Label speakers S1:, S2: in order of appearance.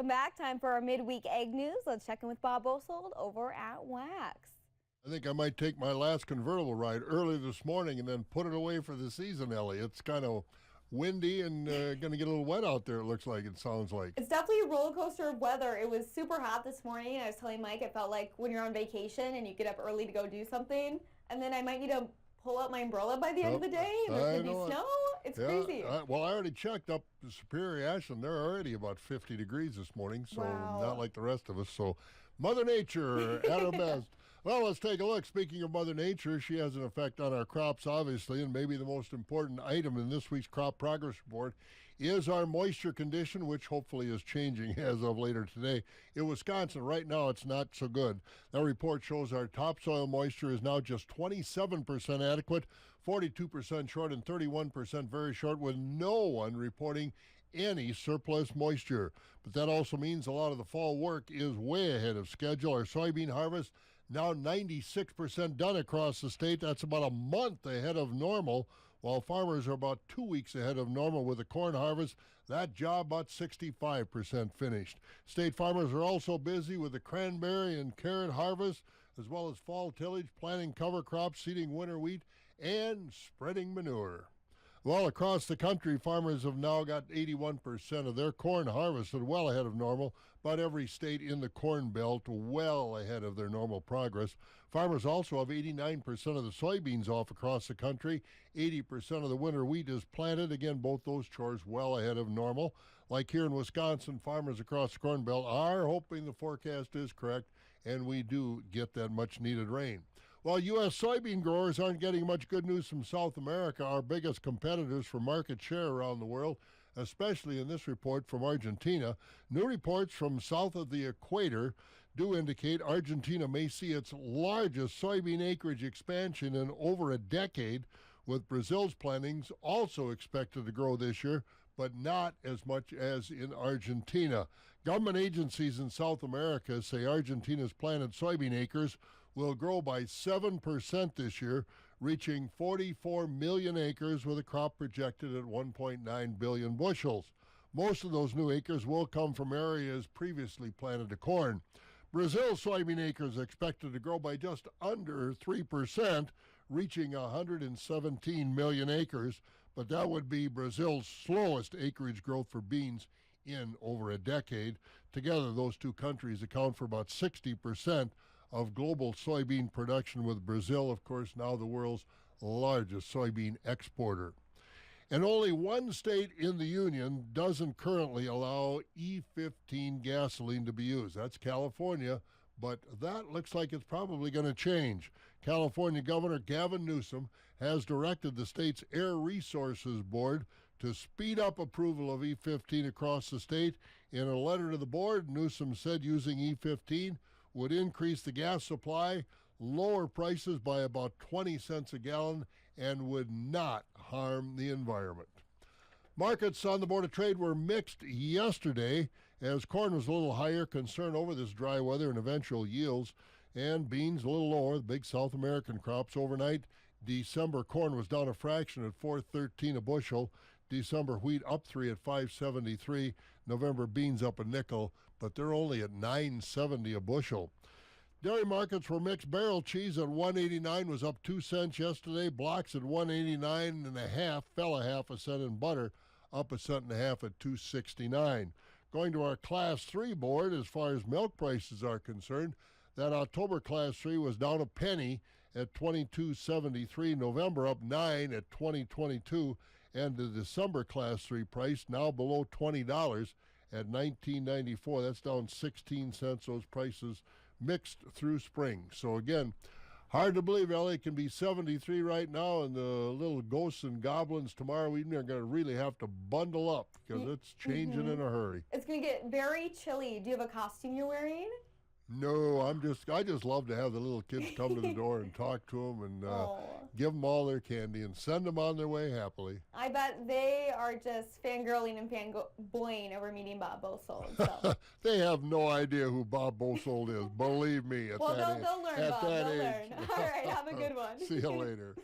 S1: back. Time for our midweek egg news. Let's check in with Bob Bosold over at Wax.
S2: I think I might take my last convertible ride early this morning and then put it away for the season, Ellie. It's kind of windy and going to get a little wet out there, it looks like, it sounds like.
S1: It's definitely a roller coaster of weather. It was super hot this morning. I was telling Mike it felt like when you're on vacation and you get up early to go do something, and then I might need to pull out my umbrella by the end of the day, and there's going to be snow. It's crazy.
S2: Well, I already checked up Superior Ashland. They're already about 50 degrees this morning, so not like the rest of us. So Mother Nature at her best. Well, let's take a look. Speaking of Mother Nature, she has an effect on our crops, obviously, and maybe the most important item in this week's crop progress report is our moisture condition, which hopefully is changing as of later today. In Wisconsin, right now, it's not so good. That report shows our topsoil moisture is now just 27% adequate, 42% short, and 31% very short, with no one reporting any surplus moisture. But that also means a lot of the fall work is way ahead of schedule. Our soybean harvest now 96% done across the state. That's about a month ahead of normal, while farmers are about 2 weeks ahead of normal with the corn harvest. That job about 65% finished. State farmers are also busy with the cranberry and carrot harvest, as well as fall tillage, planting cover crops, seeding winter wheat, and spreading manure. Well, across the country, farmers have now got 81% of their corn harvested, well ahead of normal. About every state in the Corn Belt well ahead of their normal progress. Farmers also have 89% of the soybeans off across the country. 80% of the winter wheat is planted. Again, both those chores well ahead of normal. Like here in Wisconsin, farmers across the Corn Belt are hoping the forecast is correct, and we do get that much-needed rain. While U.S. soybean growers aren't getting much good news from South America, our biggest competitors for market share around the world, especially in this report from Argentina, new reports from south of the equator do indicate Argentina may see its largest soybean acreage expansion in over a decade, with Brazil's plantings also expected to grow this year, but not as much as in Argentina. Government agencies in South America say Argentina's planted soybean acres will grow by 7% this year, reaching 44 million acres with a crop projected at 1.9 billion bushels. Most of those new acres will come from areas previously planted to corn. Brazil's soybean acres are expected to grow by just under 3%, reaching 117 million acres, but that would be Brazil's slowest acreage growth for beans in over a decade. Together, those two countries account for about 60% of global soybean production, with Brazil, of course, now the world's largest soybean exporter. And only one state in the union doesn't currently allow E15 gasoline to be used. That's California, but that looks like it's probably going to change. California Governor Gavin Newsom has directed the state's Air Resources Board to speed up approval of E15 across the state. In a letter to the board, Newsom said using E15 would increase the gas supply, lower prices by about 20 cents a gallon, and would not harm the environment. Markets on the Board of Trade were mixed yesterday, as corn was a little higher, concern over this dry weather and eventual yields, and beans a little lower, the big South American crops overnight. December corn was down a fraction at $4.13 a bushel. December wheat up 3 at $5.73. November beans up a nickel, but they're only at $9.70 a bushel. Dairy markets were mixed. Barrel cheese at $1.89 was up 2 cents yesterday. Blocks at $1.89.5 fell a half a cent, and butter up 1.5 cents at $2.69. Going to our Class 3 board, as far as milk prices are concerned, that October Class 3 was down a penny at $22.73. November up 9 at $20.22. And the December Class 3 price now below $20 at $19.94. That's down 16 cents. Those prices mixed through spring. So again, hard to believe LA can be 73 right now, and the little ghosts and goblins tomorrow evening are going to really have to bundle up because it's changing in a hurry.
S1: It's going to get very chilly. Do you have a costume you're wearing?
S2: No, I just love to have the little kids come to the door and talk to them and give them all their candy and send them on their way happily.
S1: I bet they are just fangirling and fanboying over meeting Bob Bosold. So.
S2: They have no idea who Bob Bosold is, believe me.
S1: Well, they'll learn, Bob. They'll learn. All right, have a good one.
S2: See you later.